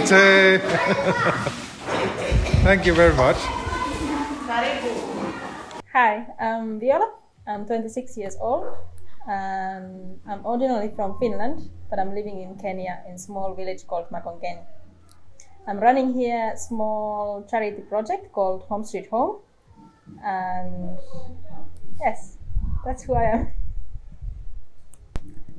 Tea. Thank you very much. Hi, I'm Viola. I'm 26 years old. I'm originally from Finland, but I'm living in Kenya in a small village called Makongeni. I'm running here a small charity project called Homestreethome. And yes, that's who I am.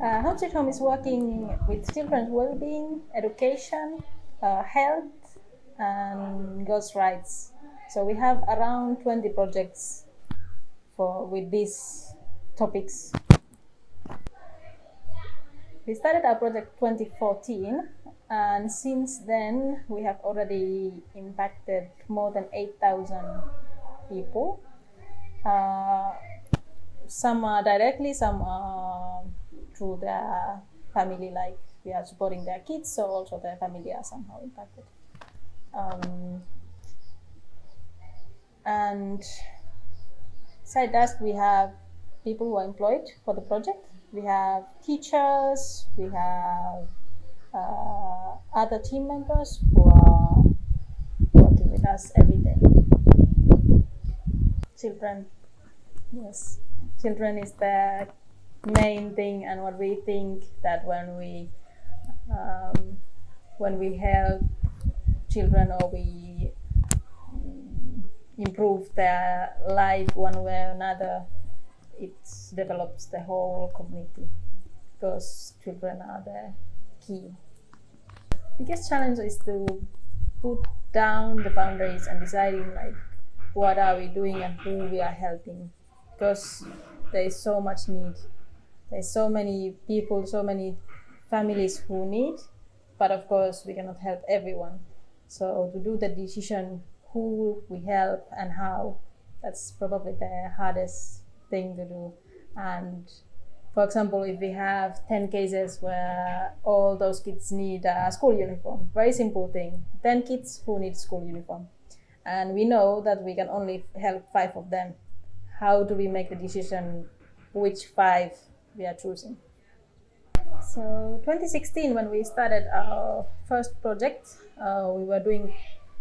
Homestreethome is working with children's well-being, education, health, and girls' rights. So we have around 20 projects with these topics. We started our project 2014, and since then we have already impacted more than 8,000 people. Some are directly, some are through their family, like we are supporting their kids, so also their family are somehow impacted. And besides that, we have people who are employed for the project. We have teachers, we have other team members who are working with us every day. Children, yes. Children is the main thing, and what we think that when we help children or we improve their life one way or another, it develops the whole community, because children are the key. Biggest challenge is to put down the boundaries and deciding like what are we doing and who we are helping, because there is so much need. There's so many people, so many families who need, but of course we cannot help everyone. So to do the decision who we help and how, that's probably the hardest thing to do. And for example, if we have 10 cases where all those kids need a school uniform, very simple thing, 10 kids who need school uniform, and we know that we can only help 5 of them. How do we make the decision which 5 we are choosing? So 2016, when we started our first project, we were doing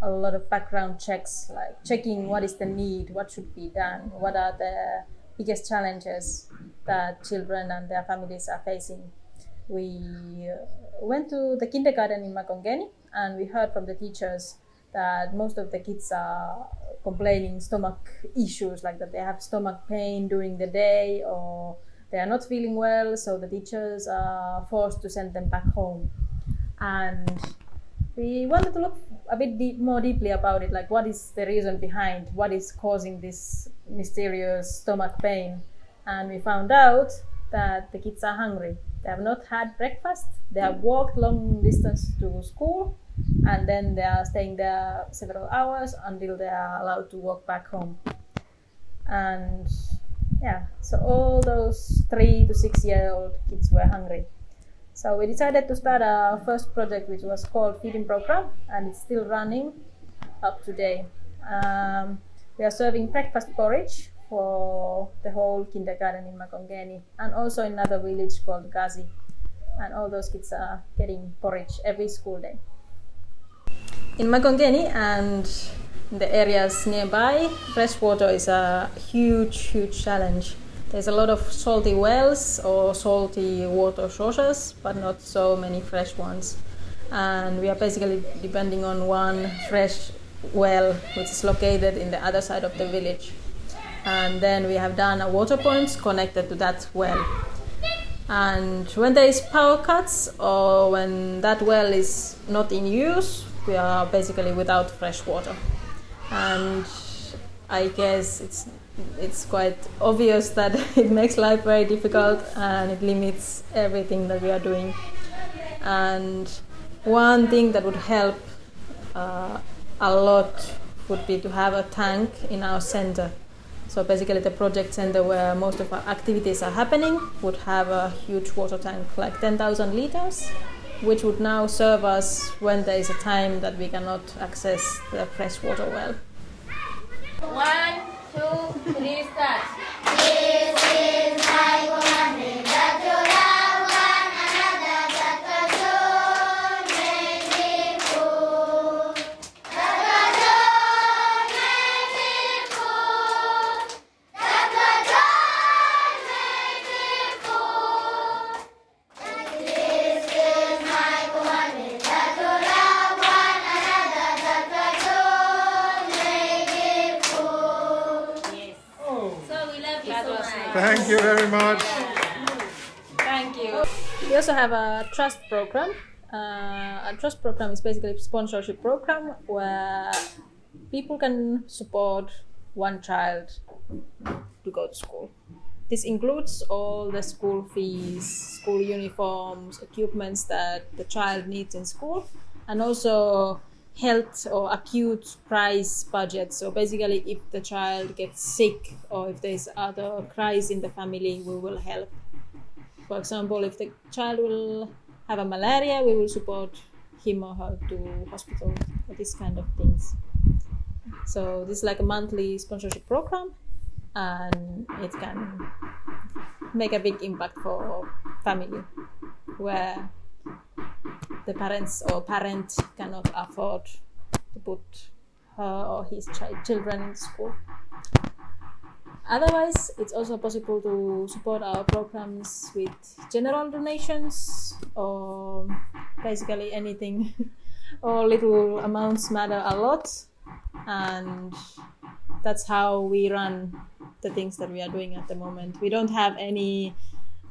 a lot of background checks, like checking what is the need, what should be done, what are the biggest challenges that children and their families are facing. We went to the kindergarten in Makongeni, and we heard from the teachers that most of the kids are complaining stomach issues, like that they have stomach pain during the day or they are not feeling well, so the teachers are forced to send them back home. And we wanted to look a bit more deeply about it, like what is the reason behind, what is causing this mysterious stomach pain. And we found out that the kids are hungry. They have not had breakfast, they have walked long distance to school, and then they are staying there several hours until they are allowed to walk back home. And yeah, so all those 3 to 6 year old kids were hungry. So we decided to start our first project, which was called Feeding Program, and it's still running up to date. We are serving breakfast porridge for the whole kindergarten in Makongeni, and also in another village called Gazi. And all those kids are getting porridge every school day. In Makongeni and the areas nearby, fresh water is a huge challenge. There's a lot of salty wells or salty water sources, but not so many fresh ones. And we are basically depending on one fresh well, which is located in the other side of the village. And then we have done a water points connected to that well. And when there is power cuts or when that well is not in use, we are basically without fresh water. And I guess it's quite obvious that it makes life very difficult and it limits everything that we are doing. And one thing that would help a lot would be to have a tank in our center. So basically the project center where most of our activities are happening would have a huge water tank, like 10,000 liters, which would now serve us when there is a time that we cannot access the fresh water well. 1, 2, 3, start. This is my commandment, that you love one another, that the soul may be full. Thank you very much. Thank you. We also have a trust program. A trust program is basically a sponsorship program where people can support one child to go to school. This includes all the school fees, school uniforms, equipments that the child needs in school, and also health or acute crisis budget. So basically, if the child gets sick or if there's other crisis in the family, we will help. For example, if the child will have a malaria, we will support him or her to hospital for this kind of things. So this is like a monthly sponsorship program, and it can make a big impact for family where the parents or parent cannot afford to put her or his children in school. Otherwise, it's also possible to support our programs with general donations or basically anything. Or little amounts matter a lot, and that's how we run the things that we are doing at the moment. We don't have any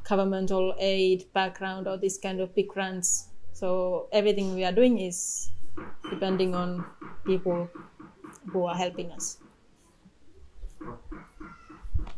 governmental aid background or this kind of big grants, so everything we are doing is depending on people who are helping us.